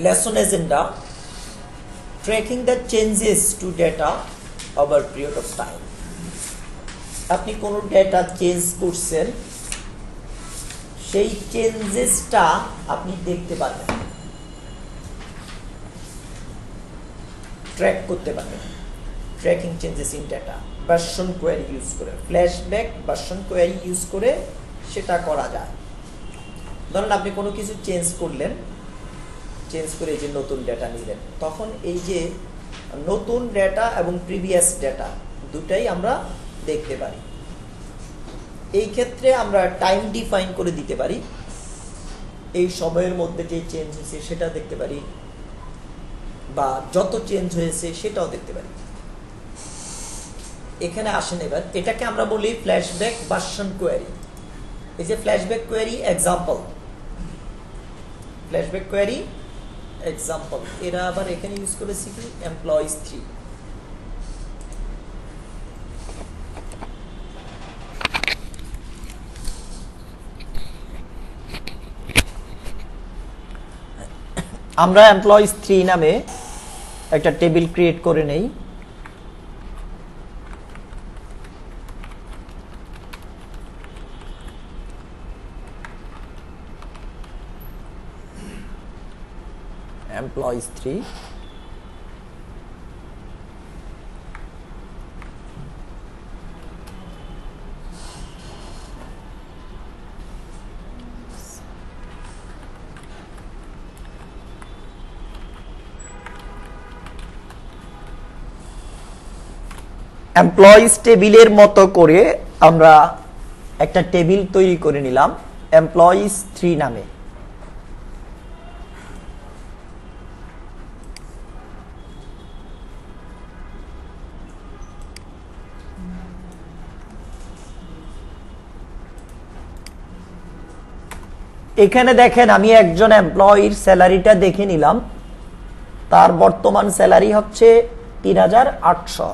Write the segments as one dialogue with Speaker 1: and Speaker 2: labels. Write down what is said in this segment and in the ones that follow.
Speaker 1: lesson agenda, tracking the changes to data over period of time. আপনি কোনো data change করছেন, সেই চেঞ্জেসটা আপনি দেখতে পারবেন, ট্র্যাক করতে পারবেন। Tracking changes in data version query use করে, ফ্ল্যাশব্যাক ভার্সন কোয়েরি ইউজ করে সেটা করা যায়। ধরুন আপনি কোনো কিছু চেঞ্জ করলেন, চেঞ্জ করে এই যে নতুন ডেটা নিলেন, তখন এই যে নতুন ডেটা এবং প্রিভিয়াস ডেটা দুটাই আমরা দেখতে পারি। এই ক্ষেত্রে আমরা টাইম ডিফাইন করে দিতে পারি, এই সময়ের মধ্যে যে চেঞ্জ হয়েছে সেটা দেখতে পারি, বা যত চেঞ্জ হয়েছে সেটাও দেখতে পারি। এখানে আসেন এবার, এটাকে আমরা বলি ফ্ল্যাশব্যাক ভার্সন কোয়েরি। এই যে flashback query example, flashback query example, এরা আবার এখানে ইউজ করেছি কি এমপ্লয়িজ 3। আমরা এমপ্লয়িজ 3 নামে একটা টেবিল ক্রিয়েট করে নেই। এমপ্লয়িজ 3, এমপ্লয়িজ টেবিলের মতো করে আমরা একটা টেবিল তৈরি করে নিলাম এমপ্লয়িজ 3 নামে। এখানে দেখেন আমি একজন এমপ্লয়ির স্যালারিটা দেখে নিলাম, তার বর্তমান স্যালারি হচ্ছে ৩৮০০।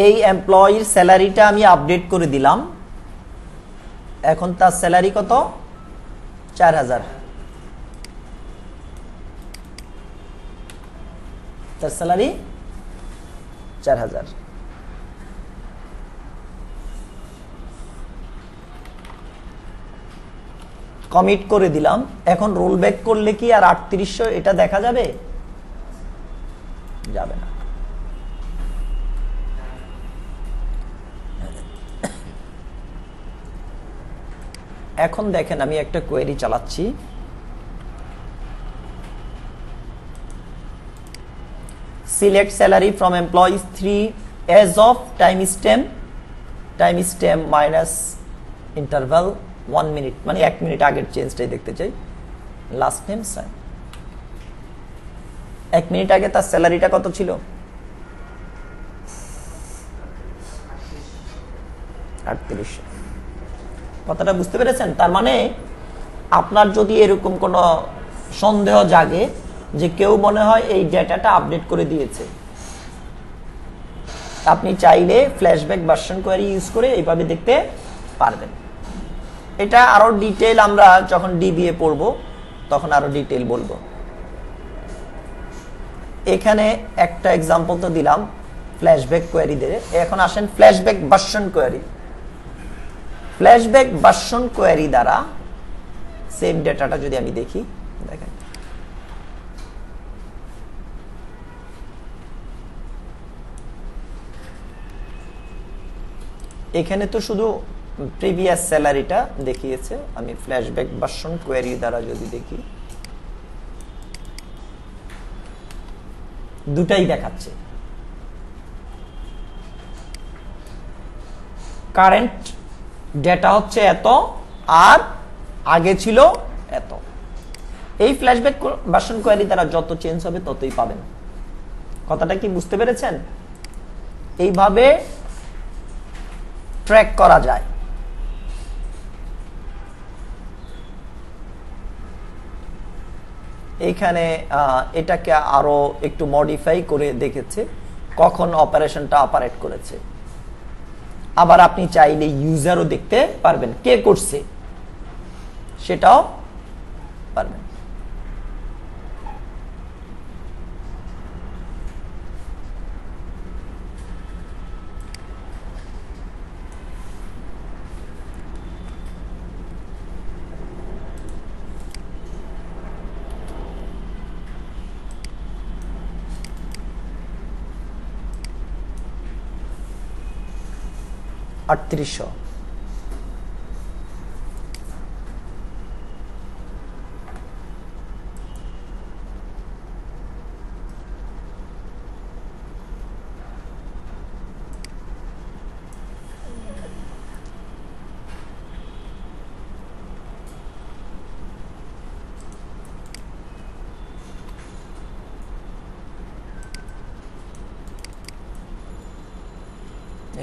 Speaker 1: এই এমপ্লয়ির স্যালারিটা আমি আপডেট করে দিলাম, এখন তার স্যালারি কত? ৪০০০। তার স্যালারি ৪০০০। কমিট করে দিলাম। এখন রোল ব্যাক করলে কি আর ৩৮০০ এটা দেখা যাবে? যাবে না। এখন দেখেন আমি একটা কোয়েরি চালাচ্ছি, select salary from employees 3 as of timestamp minus interval 1 minute, মানে 1 মিনিট আগের চেঞ্জটাই দেখতে চাই। লাস্ট নেম সাইন, 1 মিনিট আগে তার স্যালারিটা কত ছিল? ৩৮০০। কথাটা বুঝতে পেরেছেন? তার মানে আপনার যদি এরকম কোনো সন্দেহ জাগে যে কেউ মনে হয় এই ডেটাটা আপডেট করে দিয়েছে, আপনি চাইলে ফ্ল্যাশব্যাক ভার্সন কোয়েরি ইউজ করে এইভাবে দেখতে পারবেন। এটা আরো ডিটেইল আমরা যখন ডিবিএ পড়ব তখন আরো ডিটেইল বলবো। এখানে একটা এক্সাম্পল তো দিলাম ফ্ল্যাশব্যাক কোয়েরি দিয়ে। এখন আসেন flashback version query. Flashback version query দ্বারা সেম ডেটাটা যদি আমি দেখি, দেখেন এখানে তো শুধু প্রিভিয়াস স্যালারিটা দেখিয়েছে। আমি ফ্ল্যাশব্যাক ভার্সন কোয়েরি দ্বারা যদি দেখি, দুটাই দেখাচ্ছে। কারেন্ট ডেটা হচ্ছে এত, আর আগে ছিল এত। এই ফ্ল্যাশব্যাক ভার্সন কোয়েরি দ্বারা যত চেঞ্জ হবে ততই পাবেন। কথাটা কি বুঝতে পেরেছেন? এইভাবে ট্র্যাক করা যায়। এইখানে এটাকে আরো একটু মডিফাই করে দেখেছে কখন অপারেশনটা অপারেট করেছে। আবার আপনি চাইলে ইউজারও দেখতে পারবেন কে করছে, সেটাও পারবেন। আটত্রিশশো।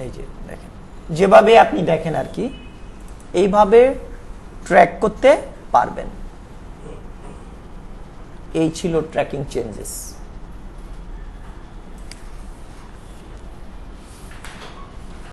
Speaker 1: এই যে দেখেন, যেভাবে আপনি দেখেন আর কি, এইভাবে ট্র্যাক করতে পারবেন। এই ছিল ট্র্যাকিং চেঞ্জেস।